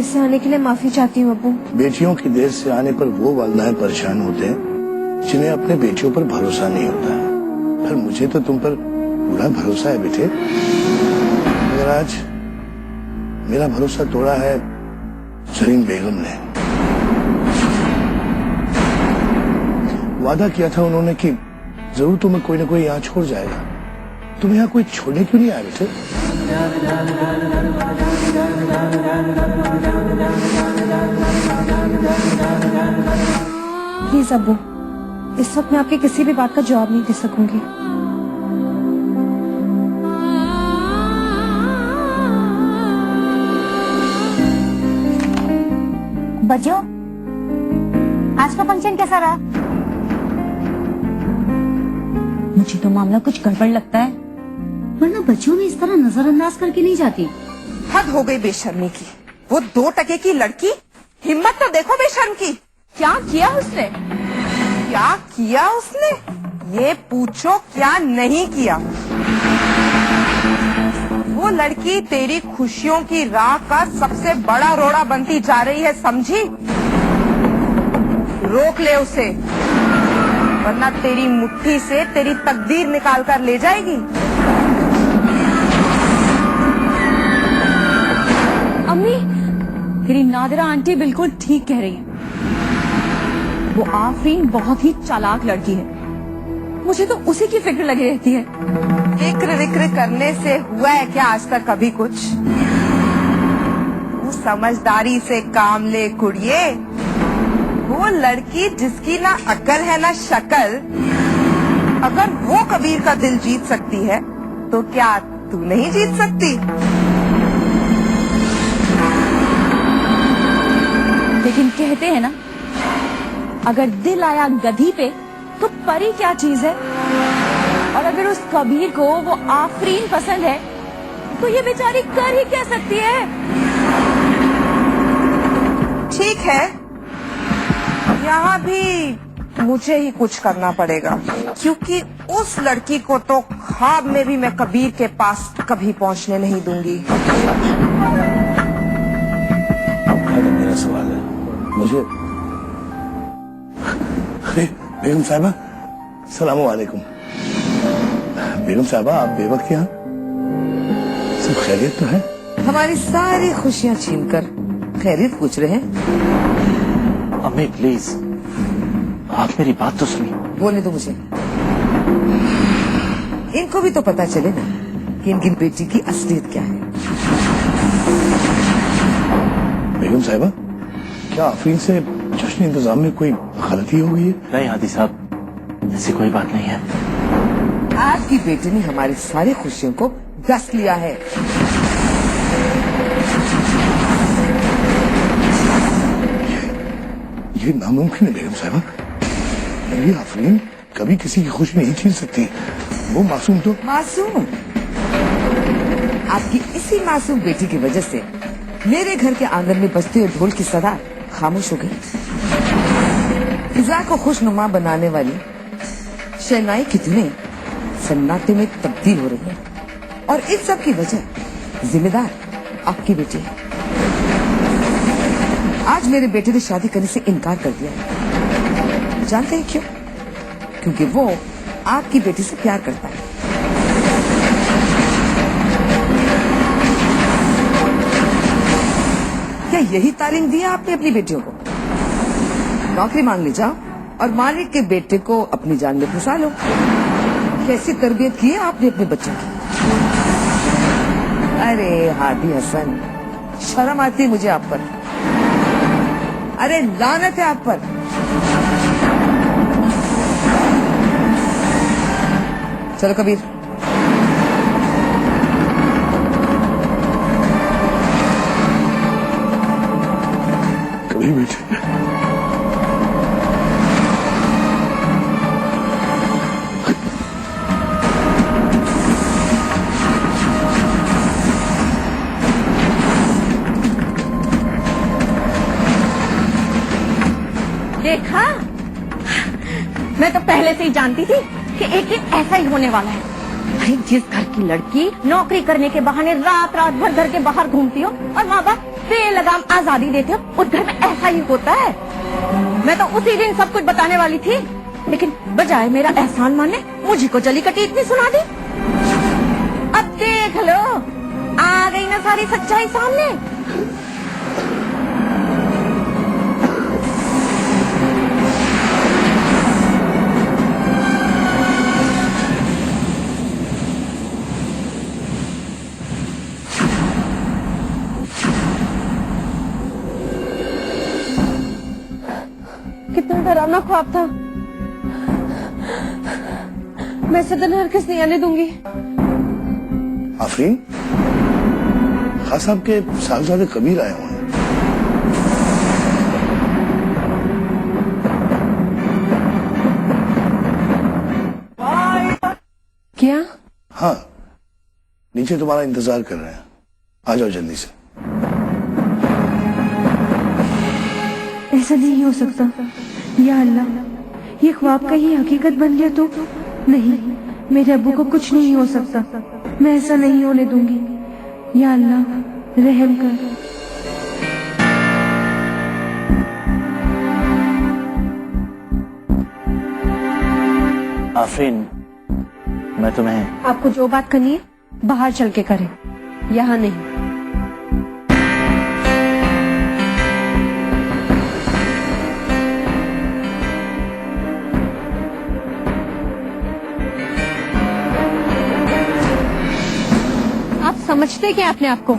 से आने के लिए माफी चाहती हूँ अब्बू। बेटियों की देर से आने पर वो वालिदैन परेशान होते हैं जिन्हें अपने बेटियों पर भरोसा नहीं होता। पर मुझे तो तुम पर पूरा भरोसा है बेटे। अगर आज मेरा भरोसा तोड़ा है जरीन बेगम ने। वादा किया था उन्होंने कि जरूर तुम्हें कोई ना कोई यहाँ छोड़ जाएगा। तुम यहाँ कोई छोड़ने क्यों नहीं आए बेटे? प्लीज अब्बू, इस वक्त मैं आपकी किसी भी बात का जवाब नहीं दे सकूंगी। बच्चों, आज का फंक्शन कैसा रहा? मुझे तो मामला कुछ गड़बड़ लगता है, वरना बच्चों में इस तरह नजरअंदाज करके नहीं जाती। हद हो गई बेशर्मी की। वो 2 टके की लड़की, हिम्मत तो देखो बेशर्म की। क्या किया उसने? क्या किया उसने? ये पूछो क्या नहीं किया। वो लड़की तेरी खुशियों की राह का सबसे बड़ा रोड़ा बनती जा रही है, समझी? रोक ले उसे, वरना तेरी मुट्ठी से तेरी तकदीर निकाल कर ले जाएगी। अम्मी, तेरी नादिरा आंटी बिल्कुल ठीक कह रही है। वो आफरीन बहुत ही चालाक लड़की है। मुझे तो उसी की फिक्र लगी रहती है। फिक्र विक्र करने से हुआ है क्या आज तक कभी कुछ? तू समझदारी से काम ले कुड़िए। वो लड़की जिसकी ना अकल है ना शक्ल, अगर वो कबीर का दिल जीत सकती है तो क्या तू नहीं जीत सकती? लेकिन कहते हैं ना, अगर दिल आया गधी पे तो परी क्या चीज है। और अगर उस कबीर को वो आफरीन पसंद है तो ये बेचारी कर ही क्या सकती है। ठीक है, यहाँ भी मुझे ही कुछ करना पड़ेगा, क्योंकि उस लड़की को तो ख्वाब में भी मैं कबीर के पास कभी पहुँचने नहीं दूंगी। मेरा सवाल है, मुझे अरे बेगम साहिबा, सलामु अलैकुम। बेगम साहिबा, आप बेवक्त यहाँ? सब खैरियत तो है? हमारी सारी खुशियाँ छीनकर खैरियत पूछ रहे हैं। अम्मी प्लीज, आप मेरी बात तो सुनिए। बोलने दो मुझे। इनको भी तो पता चले ना कि इनकी बेटी की असलियत क्या है। बेगम साहिबा, क्या आफरीन से जश्न इंतजाम में कोई गलती हो गई है? नहीं हादी साहब, ऐसी कोई बात नहीं है। आपकी बेटी ने हमारी सारी खुशियों को दस लिया है। ये नामुमकिन है बेगम साहिबा। मेरी आफरीन कभी किसी की खुशी नहीं छीन सकती। वो मासूम तो मासूम? आपकी इसी मासूम बेटी की वजह से मेरे घर के आंगन में बजते हुए ढोल की सदा खामोश हो गई। फिजा को खुशनुमा बनाने वाली शहनाई की धुनें सन्नाटे में तब्दील हो रही है, और इन सब की वजह जिम्मेदार आपकी बेटी है। आज मेरे बेटे ने शादी करने से इनकार कर दिया है। जानते हैं क्यों? क्योंकि वो आपकी बेटी से प्यार करता है। क्या यही तालीम दी है आपने अपनी बेटियों को? नौकरी मांग ले जाओ और मालिक के बेटे को अपनी जान में फंसा लो। कैसी तरबियत की है आपने अपने बच्चों की? अरे हादी हसन, शर्म आती है मुझे आप पर। अरे लानत है आप पर। चलो कबीर, कभी बेटे देखा, मैं तो पहले से ही जानती थी कि एक दिन ऐसा ही होने वाला है। अरे जिस घर की लड़की नौकरी करने के बहाने रात रात भर घर के बाहर घूमती हो और माँ बाप बेलगाम आजादी देते हो उस घर में ऐसा ही होता है। मैं तो उसी दिन सब कुछ बताने वाली थी, लेकिन बजाय मेरा एहसान मानने मुझे को जली कटी इतनी सुना दी। अब देख लो, आ गई ना सारी सच्चाई सामने। कितना डरावना ख्वाब था। मैं इसे दिन हरगिज़ नहीं आने दूंगी। आफरीन, खास साहब के साहबजादे कबीर आए हुए हैं। क्या? हाँ, नीचे तुम्हारा इंतजार कर रहे हैं, आ जाओ जल्दी से। ऐसा नहीं हो सकता। या अल्लाह, ये ख्वाब का ही हकीकत बन गया तो? नहीं, मेरे अब्बू को कुछ नहीं हो सकता। मैं ऐसा नहीं होने दूंगी। या अल्लाह, रहम कर। आफरीन, मैं तुम्हें आपको जो बात करनी है बाहर चल के करें, यहाँ नहीं। आप समझते क्या अपने आप को?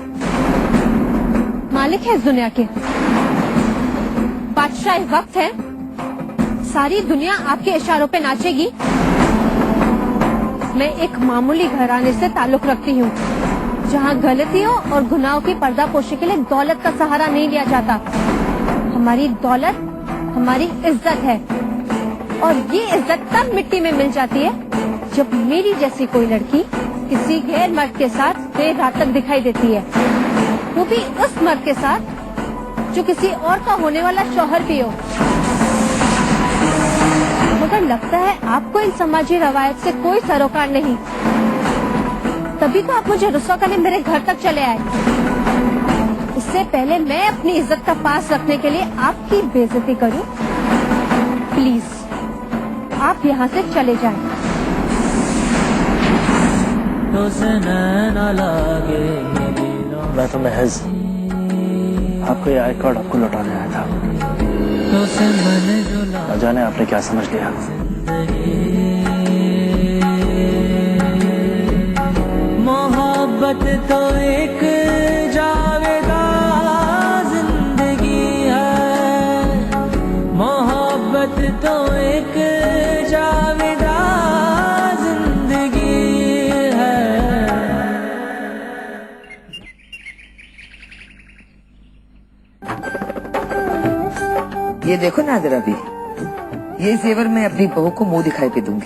मालिक है इस दुनिया के, बादशाह इस वक्त है। सारी दुनिया आपके इशारों पे नाचेगी। मैं एक मामूली घराने से ताल्लुक रखती हूँ, जहाँ गलतियों और गुनाहों की पर्दापोशी के लिए दौलत का सहारा नहीं लिया जाता। हमारी दौलत हमारी इज्जत है, और ये इज्जत तब मिट्टी में मिल जाती है जब मेरी जैसी कोई लड़की किसी गैर मर्द के साथ देर रात तक दिखाई देती है, वो भी उस मर्द के साथ जो किसी और का होने वाला शौहर भी हो। मगर लगता है आपको इन समाजी रवायत से कोई सरोकार नहीं, तभी तो आप मुझे रुस्वा करने मेरे घर तक चले आए। इससे पहले मैं अपनी इज्जत का पास रखने के लिए आपकी बेइज्जती करूं, प्लीज आप यहाँ से चले जाएं। मैं तो महज आपको ये आई कार्ड आपको लौटाने आया था। न जाने आपने क्या समझ लिया। मोहब्बत तो एक जावेदा जिंदगी है, मोहब्बत तो एक जावेदा जिंदगी है। ये देखो नादिरा भी, ये जेवर मैं अपनी बहू को मुंह दिखाई पे दूंगी।